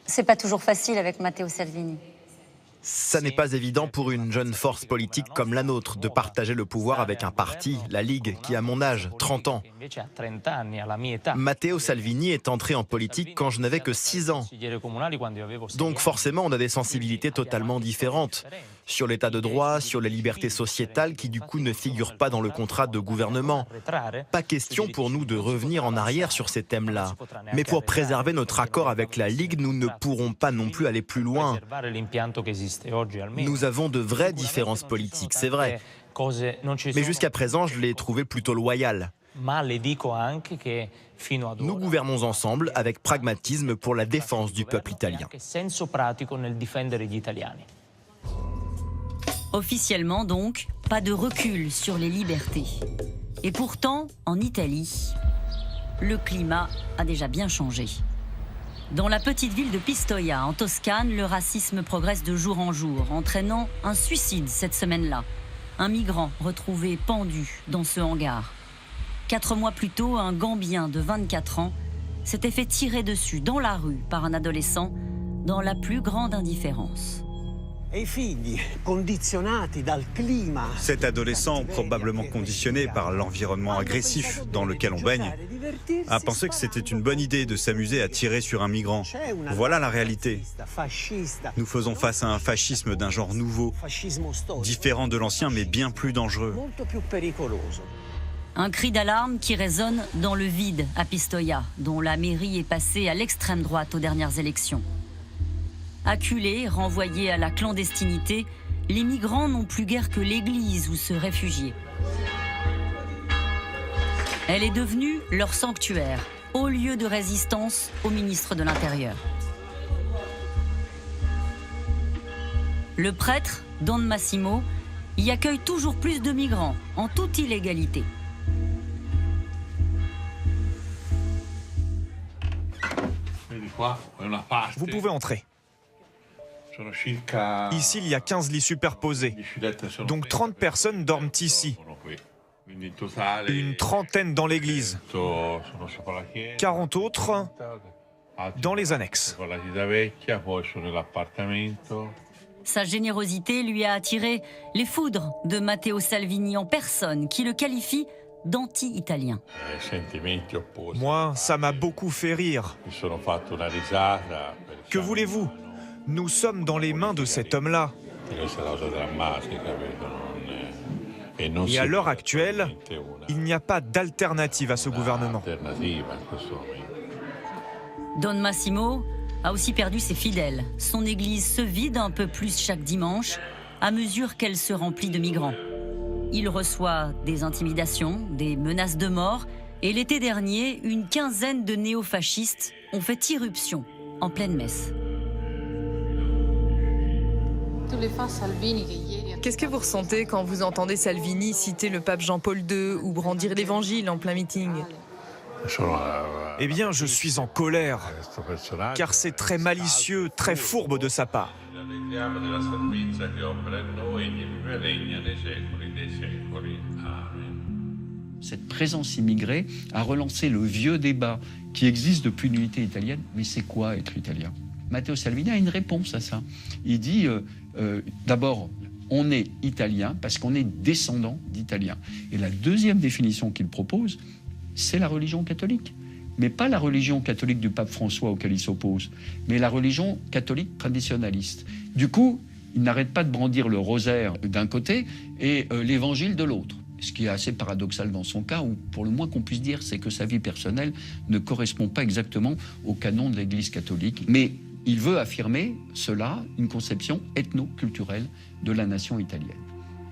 C'est pas toujours facile avec Matteo Salvini. Ça n'est pas évident pour une jeune force politique comme la nôtre de partager le pouvoir avec un parti, la Ligue, qui a mon âge, 30 ans. Matteo Salvini est entré en politique quand je n'avais que 6 ans. Donc forcément, on a des sensibilités totalement différentes sur l'état de droit, sur les libertés sociétales qui du coup ne figurent pas dans le contrat de gouvernement. Pas question pour nous de revenir en arrière sur ces thèmes-là. Mais pour préserver notre accord avec la Ligue, nous ne pourrons pas non plus aller plus loin. Nous avons de vraies différences politiques, c'est vrai. Mais jusqu'à présent, je l'ai trouvé plutôt loyal. Nous gouvernons ensemble avec pragmatisme pour la défense du peuple italien. Officiellement donc, pas de recul sur les libertés. Et pourtant, en Italie, le climat a déjà bien changé. Dans la petite ville de Pistoia, en Toscane, le racisme progresse de jour en jour, entraînant un suicide cette semaine-là. Un migrant retrouvé pendu dans ce hangar. 4 mois plus tôt, un Gambien de 24 ans s'était fait tirer dessus dans la rue par un adolescent dans la plus grande indifférence. Cet adolescent, probablement conditionné par l'environnement agressif dans lequel on baigne, a pensé que c'était une bonne idée de s'amuser à tirer sur un migrant. Voilà la réalité. Nous faisons face à un fascisme d'un genre nouveau, différent de l'ancien mais bien plus dangereux. Un cri d'alarme qui résonne dans le vide à Pistoia, dont la mairie est passée à l'extrême droite aux dernières élections. Acculés, renvoyés à la clandestinité, les migrants n'ont plus guère que l'église où se réfugier. Elle est devenue leur sanctuaire, haut lieu de résistance au ministre de l'Intérieur. Le prêtre, Don Massimo, y accueille toujours plus de migrants, en toute illégalité. Vous pouvez entrer. Ici, il y a 15 lits superposés. Donc 30 personnes dorment ici. Une trentaine dans l'église. 40 autres dans les annexes. Sa générosité lui a attiré les foudres de Matteo Salvini en personne, qui le qualifie d'anti-italien. Moi, ça m'a beaucoup fait rire. Que voulez-vous ? Nous sommes dans les mains de cet homme-là. Et à l'heure actuelle, il n'y a pas d'alternative à ce gouvernement. Don Massimo a aussi perdu ses fidèles. Son église se vide un peu plus chaque dimanche à mesure qu'elle se remplit de migrants. Il reçoit des intimidations, des menaces de mort et l'été dernier, une quinzaine de néofascistes ont fait irruption en pleine messe. Qu'est-ce que vous ressentez quand vous entendez Salvini citer le pape Jean-Paul II ou brandir l'évangile en plein meeting ? Eh bien, je suis en colère, car c'est très malicieux, très fourbe de sa part. Cette présence immigrée a relancé le vieux débat qui existe depuis l'unité italienne. Mais c'est quoi être italien ? Matteo Salvini a une réponse à ça. Il dit, d'abord, on est italien parce qu'on est descendant d'Italiens. Et la deuxième définition qu'il propose, c'est la religion catholique. Mais pas la religion catholique du pape François auquel il s'oppose, mais la religion catholique traditionnaliste. Du coup, il n'arrête pas de brandir le rosaire d'un côté et l'évangile de l'autre. Ce qui est assez paradoxal dans son cas, ou pour le moins qu'on puisse dire, c'est que sa vie personnelle ne correspond pas exactement au canon de l'Église catholique. Mais il veut affirmer cela, une conception ethno-culturelle de la nation italienne.